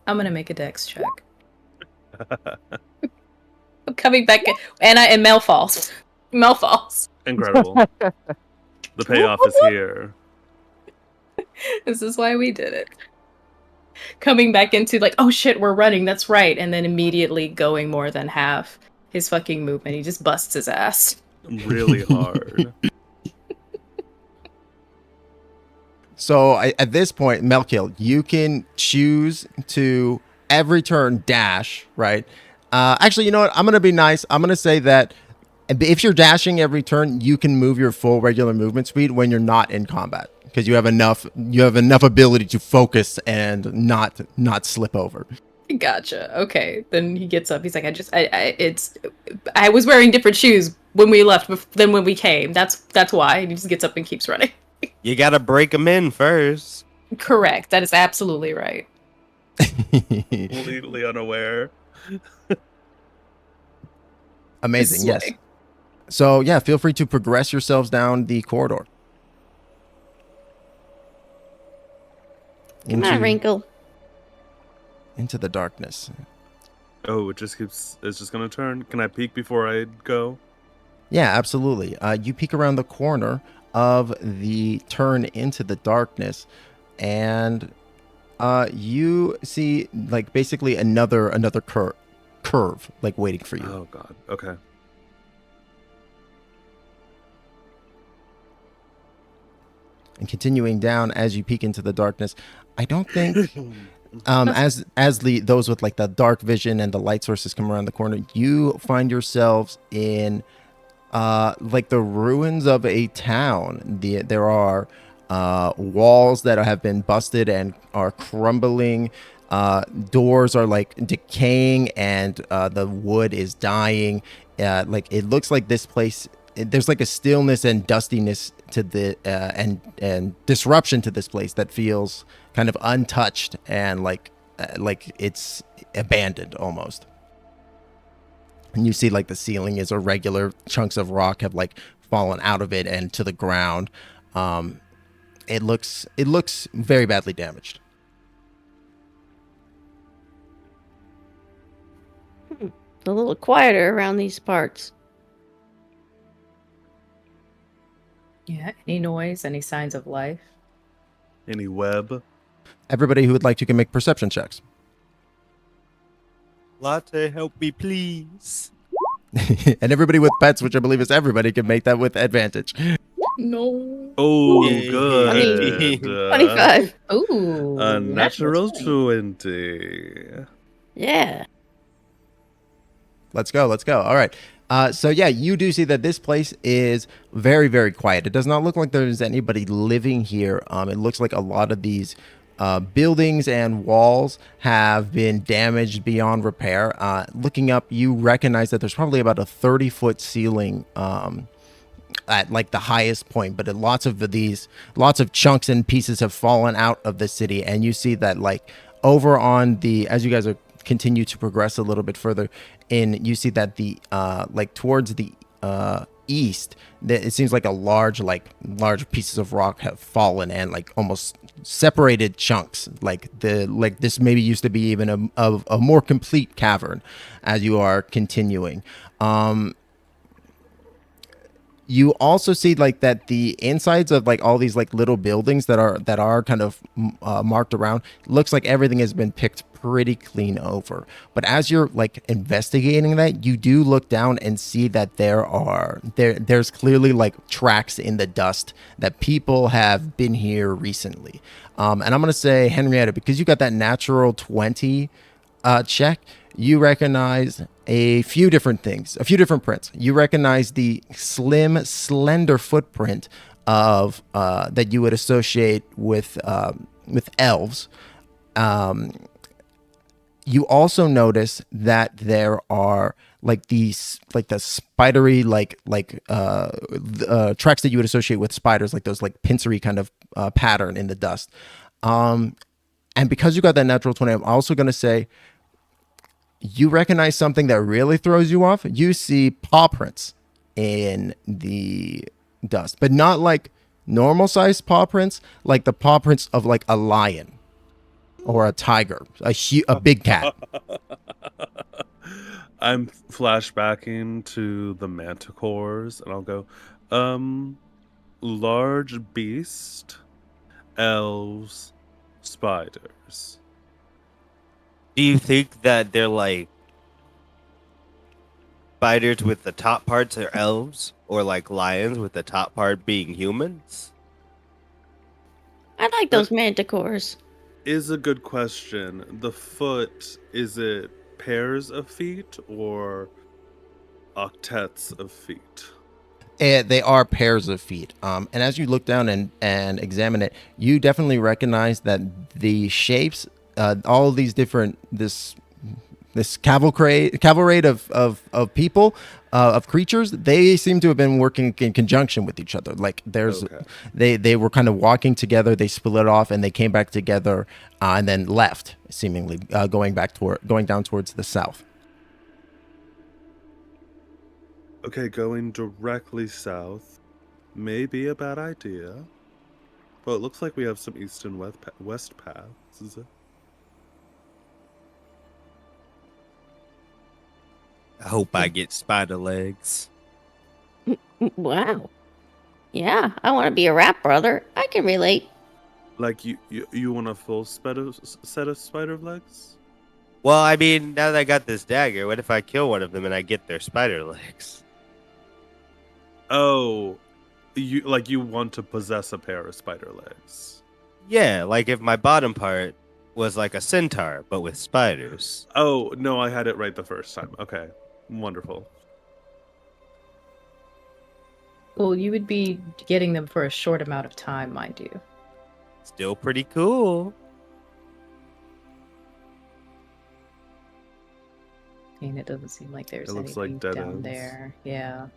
I'm gonna make a dex check. I'm coming back, and Mel falls. Mel falls. Incredible. The payoff is here. This is why we did it. Coming back into like, oh shit, we're running, that's right, and then immediately going more than half his fucking movement. He just busts his ass. Really hard. So at this point, Melkiel, you can choose to every turn dash, right? Actually, you know what? I'm going to be nice. I'm going to say that if you're dashing every turn, you can move your full regular movement speed when you're not in combat because you have enough ability to focus and not slip over. Gotcha. Okay. Then he gets up. He's like, I was wearing different shoes when we left than when we came. That's why. And he just gets up and keeps running. You gotta break them in first. Correct. That is absolutely right. Completely unaware. Amazing. Yes. So yeah, feel free to progress yourselves down the corridor. Come on, Wrinkle. Into the darkness. Oh, it's just gonna turn. Can I peek before I go? Yeah, absolutely. You peek around the corner of the turn into the darkness, and you see like basically another curve like waiting for you. Oh god. Okay. And continuing down as you peek into the darkness, I don't think as those with like the dark vision and the light sources come around the corner, you find yourselves in like the ruins of a town. There are walls that have been busted and are crumbling. Doors are like decaying, and the wood is dying. Like it looks like this place. There's like a stillness and dustiness to the and disruption to this place that feels kind of untouched and like it's abandoned almost. And you see like the ceiling is irregular. Chunks of rock have like fallen out of it and to the ground. It looks very badly damaged. It's a little quieter around these parts. Yeah. Any noise? Any signs of life? Any web? Everybody who would like to can make perception checks. Latte, help me, please. And everybody with pets, which I believe is everybody, can make that with advantage. No. Oh, Yay. good. 25. Ooh. A natural 20. 20. Yeah. Let's go. All right. So yeah, you do see that this place is very, very quiet. It does not look like there's anybody living here. It looks like a lot of these buildings and walls have been damaged beyond repair. Looking up, you recognize that there's probably about a 30-foot ceiling at like the highest point, but lots of chunks and pieces have fallen out of the city. And you see that like over on as you guys continue to progress a little bit further in, you see that the like towards the east, that it seems like large pieces of rock have fallen and like almost separated chunks. Like this maybe used to be even a more complete cavern as you are continuing. You also see like that the insides of like all these like little buildings that are kind of marked around, looks like everything has been picked pretty clean over. But as you're like investigating that, you do look down and see that there's clearly like tracks in the dust that people have been here recently. And I'm gonna say, Henrietta, because you got that natural 20 check, you recognize a few different things, a few different prints. You recognize the slim, slender footprint of that you would associate with elves. You also notice that there are like these, like the spidery, tracks that you would associate with spiders, like those like pincery kind of pattern in the dust. And because you got that natural 20, I'm also going to say you recognize something that really throws you off. You see paw prints in the dust, but not like normal sized paw prints, like the paw prints of like a lion. or a tiger, a big cat. I'm flashbacking to the manticores, and I'll go, large beast, elves, spiders. Do you think that they're like spiders with the top parts are elves, or like lions with the top part being humans? I like those manticores. Is a good question. The foot, is it pairs of feet or octets of feet? They are pairs of feet. And as you look down and examine it, you definitely recognize that the shapes, all of these different this cavalcade of people, of creatures, they seem to have been working in conjunction with each other. Like there's Okay. they were kind of walking together, they split off and they came back together, and then left, seemingly going down towards the south. Okay, going directly south may be a bad idea, but it looks like we have some east and west paths. Is it? I hope I get spider legs. Wow. Yeah, I want to be a rap brother. I can relate. Like you want a full set of spider legs? Well, I mean, now that I got this dagger, what if I kill one of them and I get their spider legs? Oh, you want to possess a pair of spider legs? Yeah, like if my bottom part was like a centaur, but with spiders. Oh no, I had it right the first time. Okay, wonderful. Well, you would be getting them for a short amount of time, mind you. Still pretty cool. And it doesn't seem like there's It looks like anything dead down ends. there. Yeah.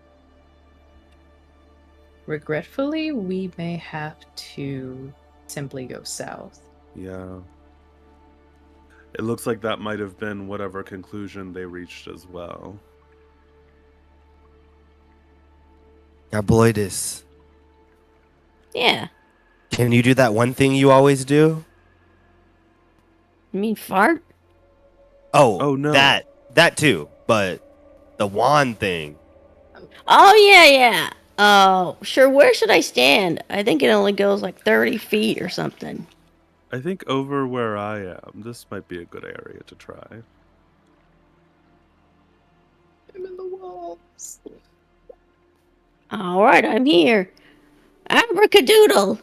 Regretfully, we may have to simply go south. Yeah. It looks like that might have been whatever conclusion they reached as well. Gobloidus, Yeah. can you do that one thing you always do? You mean fart? Oh, no. That too, but the wand thing. Oh, yeah. Oh, sure. Where should I stand? I think it only goes like 30 feet or something. I think over where I am, this might be a good area to try. I'm in the walls. All right, I'm here. Abracadoodle.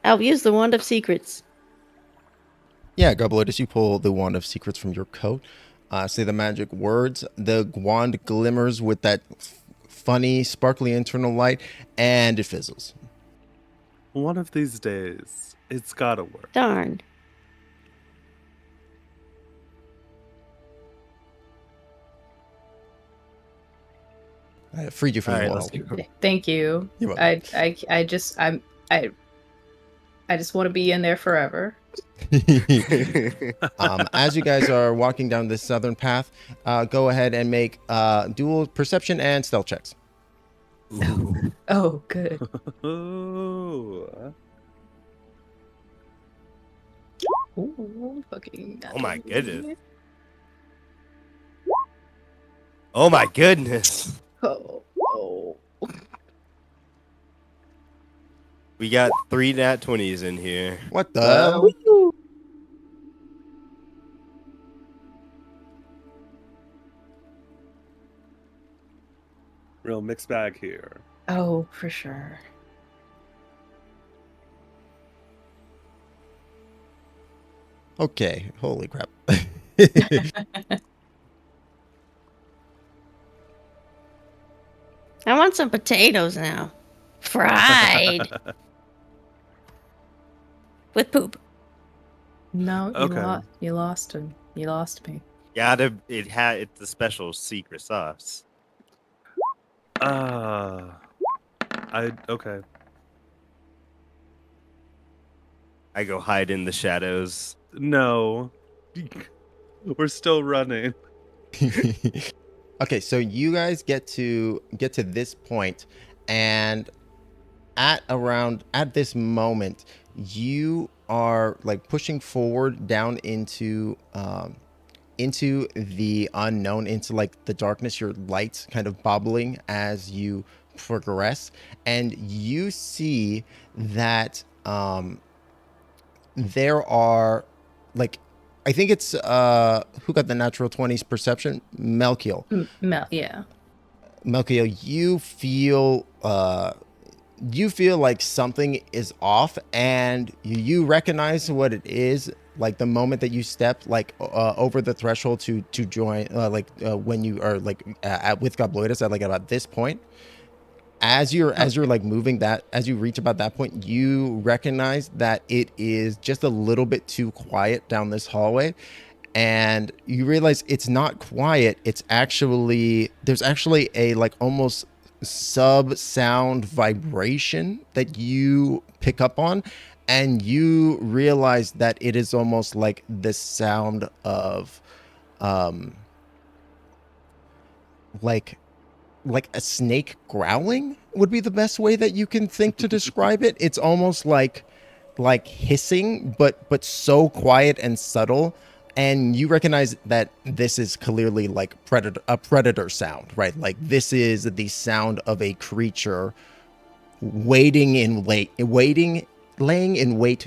I'll use the Wand of Secrets. Yeah, Gobloidus, you pull the Wand of Secrets from your coat. Say the magic words. The wand glimmers with that funny, sparkly internal light, and it fizzles. One of these days, it's gotta work. Darn. I freed you from All the right, wall. let's go. Thank you. You're welcome. I just want to be in there forever. As you guys are walking down this southern path, go ahead and make dual perception and stealth checks. Ooh. Oh, good. Oh. Ooh, fucking. Oh my goodness. Oh my goodness. Oh. We got 3 nat 20s in here. What the Well, hell? Real mixed bag here. Oh, for sure. Okay, holy crap. I want some potatoes now. Fried. With poop. No, Okay. you lost him. You lost me. it's a special secret sauce. Okay. I go hide in the shadows. No. We're still running. Okay, so you guys get to this point, and at this moment, you are like pushing forward down into the unknown, into like the darkness, your lights kind of bubbling as you progress, and you see that there are like, I think it's who got the natural 20s perception? Melkiel. Yeah. Melkiel, you feel like something is off, and you recognize what it is like the moment that you step like over the threshold to join when you are like with Gobloidus at like about this point. As you're like moving that, as you reach about that point, you recognize that it is just a little bit too quiet down this hallway, and you realize it's not quiet. It's actually, there's actually a like almost sub sound vibration that you pick up on, and you realize that it is almost like the sound of like a snake growling would be the best way that you can think to describe it. It's almost like hissing, but so quiet and subtle. And you recognize that this is clearly like a predator sound, right? Like this is the sound of a creature laying in wait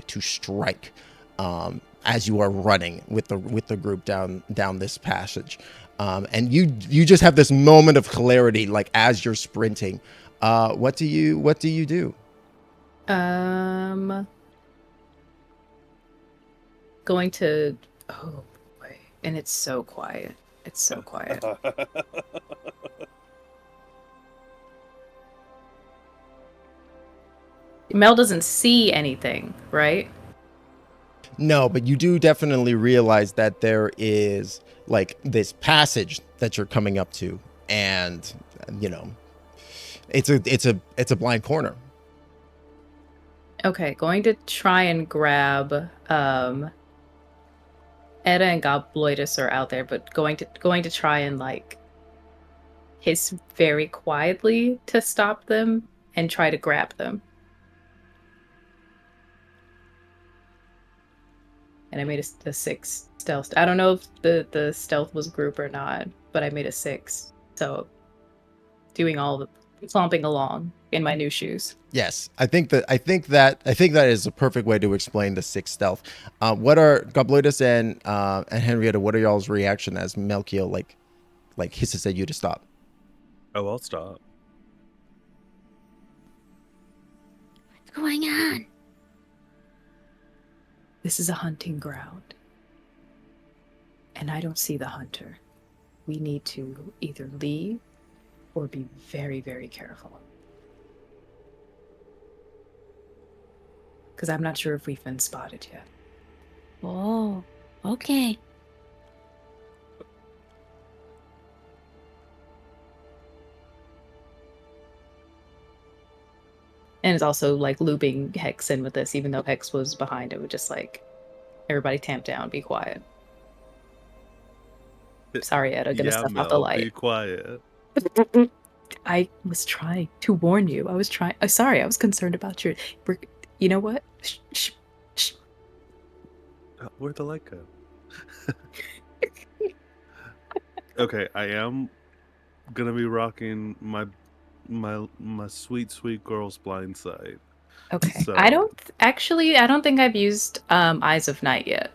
to strike, as you are running with the group down this passage. And you just have this moment of clarity, like as you're sprinting. What do you do? Going to. Oh boy, and it's so quiet. It's so quiet. Mel doesn't see anything, right? No, but you do definitely realize that there is like this passage that you're coming up to, and you know, it's a blind corner. Okay, going to try and grab Edda and Gobloidus are out there, but going to try and like hiss very quietly to stop them and try to grab them. And I made a 6 stealth. I don't know if the stealth was group or not, but I made a 6. So doing all the clomping along in my new shoes. Yes, I think that is a perfect way to explain the 6 stealth. What are Gobloidus and Henrietta? What are y'all's reaction as Melkiel like hisses at you to stop? Oh, I'll stop. What's going on? This is a hunting ground. And I don't see the hunter. We need to either leave or be very, very careful. Because I'm not sure if we've been spotted yet. Oh, okay. And it's also like looping Hex in with this, even though Hex was behind it, would just like everybody tamp down, be quiet. Sorry, Ed, I'm gonna stuff out the Mel, light. be quiet. I was trying to warn you. I was trying. Sorry, I was concerned about your. You know what? Shh. Where'd the light go? Okay, I am gonna be rocking my sweet girl's blind sight. Okay. So, I don't think I've used Eyes of Night yet.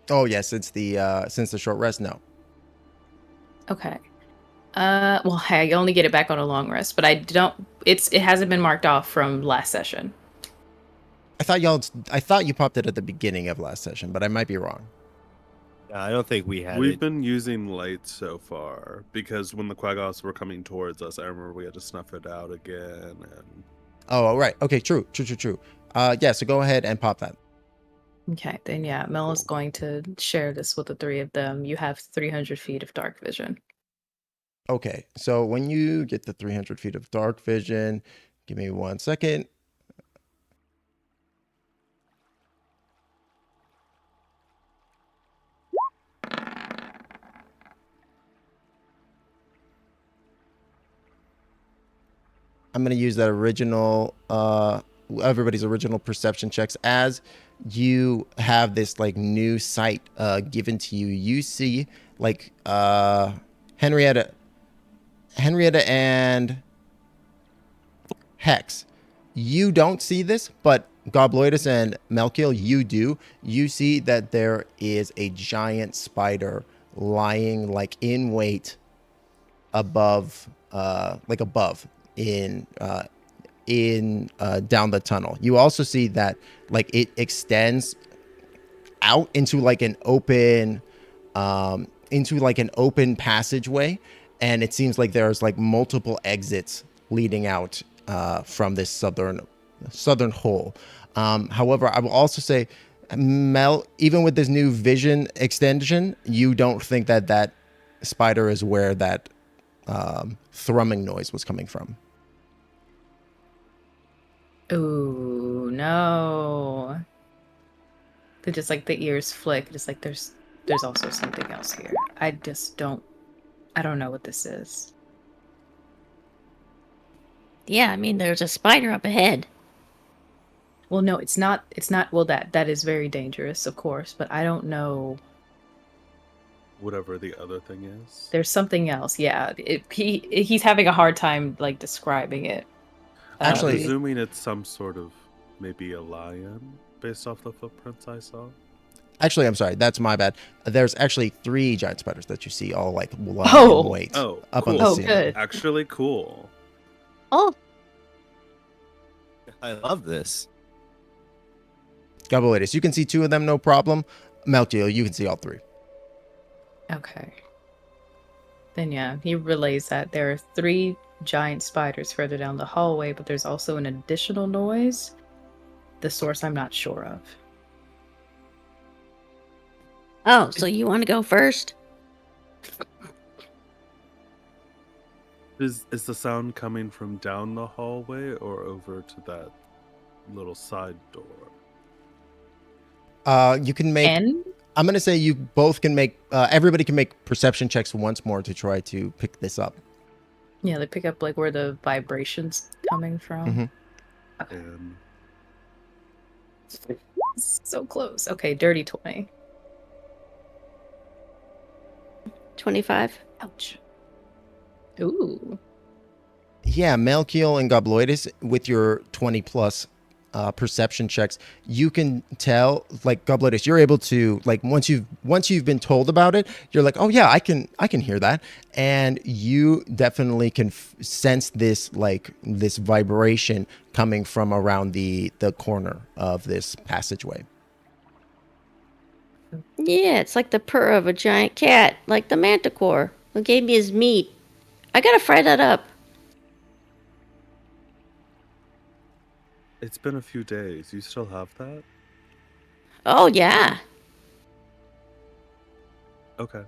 Oh yeah, since the short rest, no. Okay. Well, hey, I only get it back on a long rest, but I don't. It hasn't been marked off from last session. I thought you popped it at the beginning of last session, but I might be wrong. I don't think we had we've it. been using light so far because when the Quaggoths were coming towards us, I remember we had to snuff it out again. And Oh, right. Okay, true. Yeah, so go ahead and pop that. Okay, then yeah, Mel is Cool. going to share this with the 3 of them. You have 300 feet of dark vision. Okay, so when you get the 300 feet of dark vision, give me 1 second. I'm going to use that original everybody's original perception checks. As you have this like new sight given to you, you see like Henrietta and Hex. You don't see this, but Gobloidus and Melkiel, you do. You see that there is a giant spider lying like in wait above in down the tunnel. You also see that like it extends out into like an open passageway, and it seems like there's like multiple exits leading out from this southern hole. However, I will also say, Mel, even with this new vision extension, you don't think that spider is where that thrumming noise was coming from. Ooh, no. They just like the ears flick. Just like there's also something else here. I don't know what this is. Yeah, I mean, there's a spider up ahead. Well, no, it's not. Well, that is very dangerous, of course, but I don't know. Whatever the other thing is. There's something else. Yeah, he's having a hard time like describing it. Actually- I'm presuming it's some sort of maybe a lion based off the footprints I saw. Actually, I'm sorry. That's my bad. There's actually 3 giant spiders that you see all like lying Oh. in wait Oh, up cool. on the Oh, ceiling. good. Actually, cool. Oh, I love this. Gobloidus, you can see 2 of them, no problem. Melkiel, you can see all 3. Okay. Then yeah, he relays that there are 3 giant spiders further down the hallway, but there's also an additional noise. The source I'm not sure of. oh, so you want to go first? Is the sound coming from down the hallway or over to that little side door? You can make. And I'm gonna say you both can make. Everybody can make perception checks once more to try to pick this up. yeah, they pick up like where the vibrations coming from. Mhm. And So close. Okay, dirty 20. 25. Ouch. Ooh. Yeah, Melkiel and Gobloidus, with your 20 plus perception checks, you can tell. Like Gobloidus, you're able to like once you've been told about it, you're like, oh yeah, I can hear that, and you definitely can sense this vibration coming from around the corner of this passageway. Yeah, it's like the purr of a giant cat, like the manticore who gave me his meat. I gotta fry that up. it's been a few days. You still have that? Oh, yeah. Okay.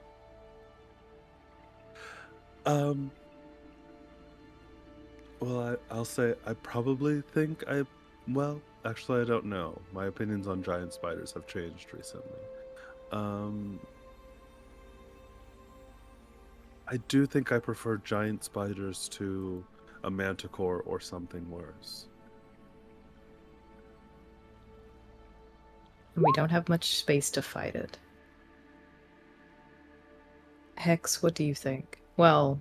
Well, I'll say I probably think well, actually I don't know. My opinions on giant spiders have changed recently. I do think I prefer giant spiders to a manticore or something worse. We don't have much space to fight it. Hex, what do you think? Well,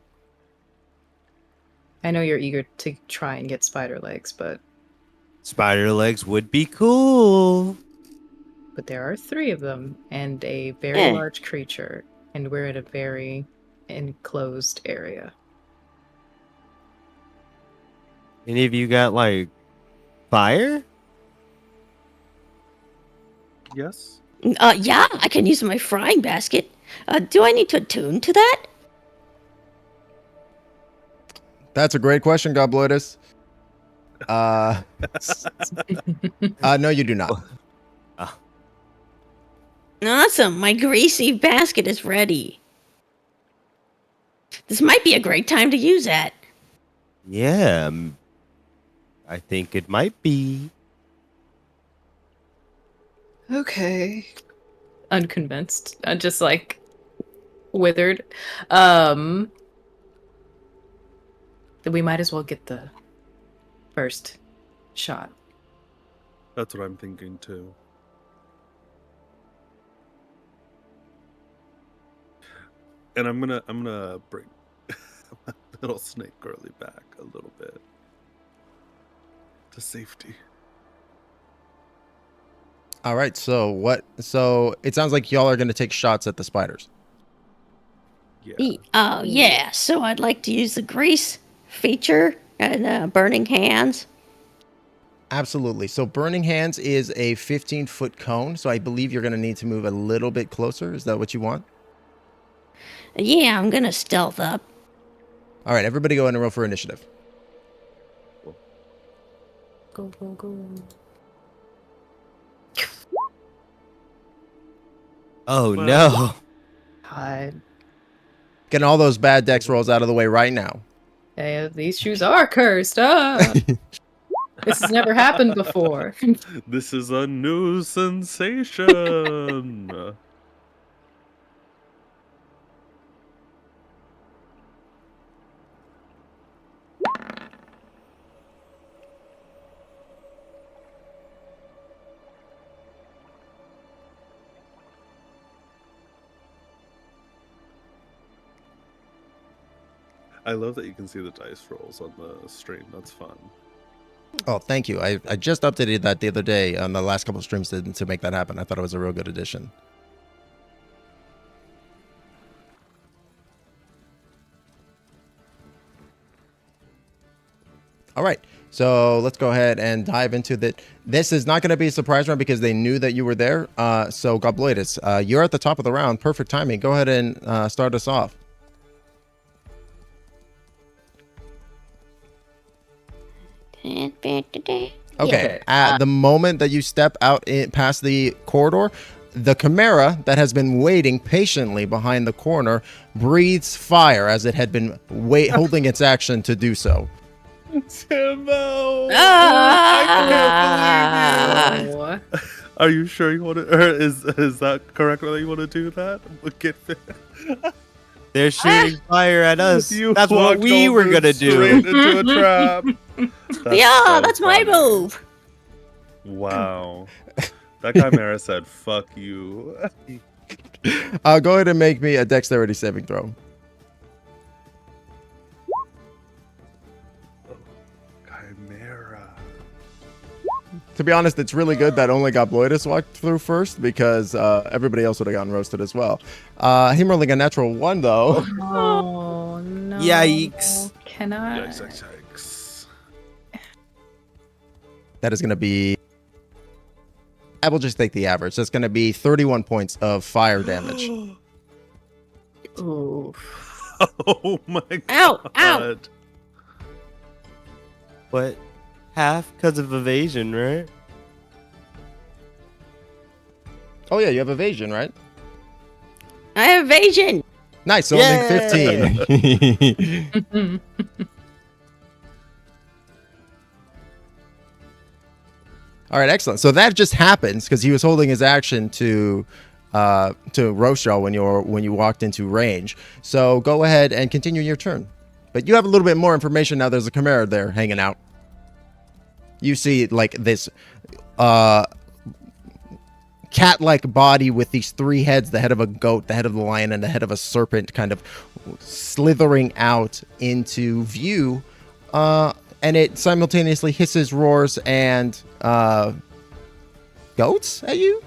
I know you're eager to try and get spider legs, but Spider legs would be cool. there are 3 of them and a very Eh. large creature, and we're in a very enclosed area. Any of you got like fire? Yes? Yeah, I can use my frying basket. Do I need to attune to that? That's a great question, Gobloidus. No, you do not. Awesome, my greasy basket is ready. This might be a great time to use that. Yeah, I think it might be. Okay. Unconvinced. Just like withered. Then we might as well get the first shot. That's what I'm thinking too. And I'm gonna bring my little snake girly back a little bit to safety. All right. So it sounds like y'all are going to take shots at the spiders. Yeah. Oh, yeah. So I'd like to use the grease feature and burning hands. Absolutely. So Burning Hands is a 15-foot cone. So I believe you're going to need to move a little bit closer. Is that what you want? Yeah, I'm gonna stealth up. All right. Everybody go ahead and roll for initiative. Go, go, go. Oh Well- no. God. Getting all those bad dex rolls out of the way right now. Yeah, these shoes are cursed. Ah. This has never happened before. This is a new sensation. I love that you can see the dice rolls on the stream. That's fun. Oh, thank you. I just updated that the other day on the last couple of streams to make that happen. I thought it was a real good addition. All right. So let's go ahead and dive into that. This is not going to be a surprise round because they knew that you were there. So Gobloidus, you're at the top of the round. Perfect timing. Go ahead and start us off. Okay. At the moment that you step out past the corridor, the chimera that has been waiting patiently behind the corner breathes fire as it had been holding its action to do so. Timo! Ah! Oh. Are you sure you want to? Or is that correct that you want to do that? They're shooting fire at us. You That's what walked we were over gonna straight do. into a trap. Yeah, so that's my funny. move. Wow. That chimera said, "Fuck you." Go ahead and make me a dexterity saving throw. Chimera. To be honest, it's really good that only Gobloidus walked through first because everybody else would have gotten roasted as well. Him rolling a natural 1, though. Oh no. Yikes. Can I? Yikes! Yikes! Yikes! That is going to be... I will just take the average. That's going to be 31 points of fire damage. Ooh. Oh my god! Ow, ow. What? Half because of evasion, right? Oh, yeah, you have evasion, right? I have evasion. Nice, so Yeah. only 15. All right, excellent. So that just happens because he was holding his action to roast y'all when you walked into range. So go ahead and continue your turn. But you have a little bit more information now. There's a chimera there hanging out. You see like this cat-like body with these 3 heads, the head of a goat, the head of a lion, and the head of a serpent kind of slithering out into view. And it simultaneously hisses, roars, and goats at you?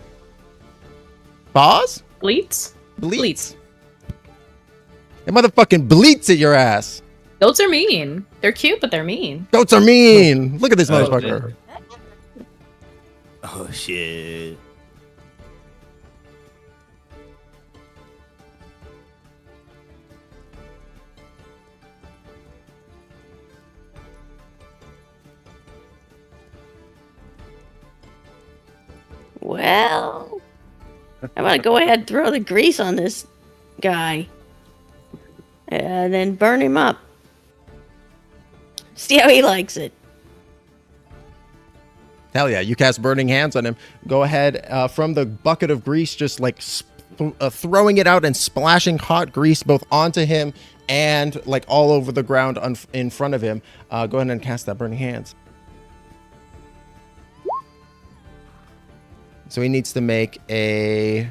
Paws? Bleats? Bleats. It motherfucking bleats at your ass. Goats are mean. They're cute, but they're mean. Goats are mean. Look at this Oh, motherfucker. Oh shit. Well, I'm gonna go ahead and throw the grease on this guy. And then burn him up. See how he likes it. Hell yeah, you cast Burning Hands on him. Go ahead, from the bucket of grease, just like throwing it out and splashing hot grease both onto him and like all over the ground in front of him. Go ahead and cast that Burning Hands. So he needs to make a...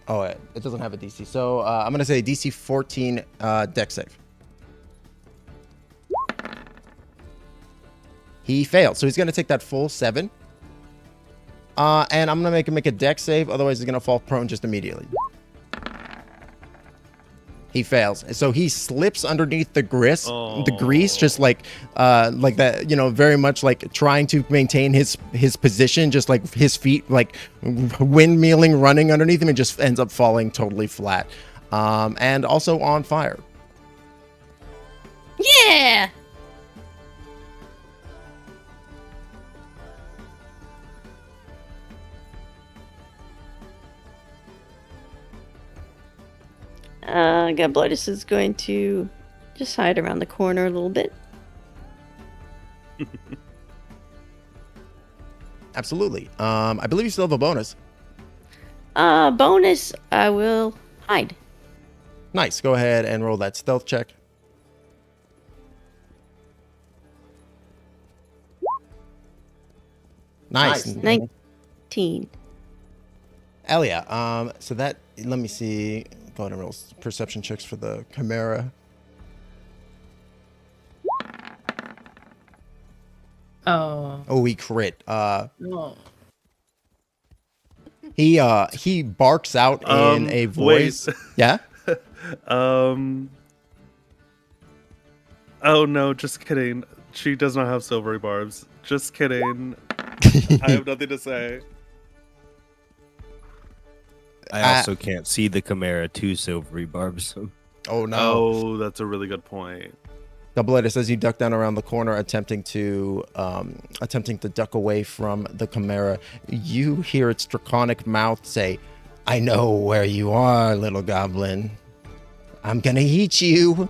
Oh, it doesn't have a DC. So I'm going to say DC 14 dex save. He failed. So he's going to take that full 7. And I'm going to make a dex save. Otherwise, he's going to fall prone just immediately. He fails. So he slips underneath the grease, just like that, you know, very much like trying to maintain his position, just like his feet like windmilling, running underneath him, and just ends up falling totally flat. And also on fire. Yeah. Gobloidus is going to just hide around the corner a little bit. Absolutely. I believe you still have a bonus. Bonus, I will hide. Nice. Go ahead and roll that stealth check. Nice. 19. Hell yeah. So that, let me see. Go ahead and roll perception checks for the Chimera. Oh. Oh, he crit. No. He barks out in a voice. Wait. Yeah? Oh no, just kidding. She does not have silvery barbs. Just kidding. I have nothing to say. I also can't see the Chimera 2 silvery barbs. Oh no. Oh, that's a really good point. Gobloidus, as you duck down around the corner, attempting to duck away from the Chimera, you hear its draconic mouth say, "I know where you are, little goblin. I'm gonna eat you."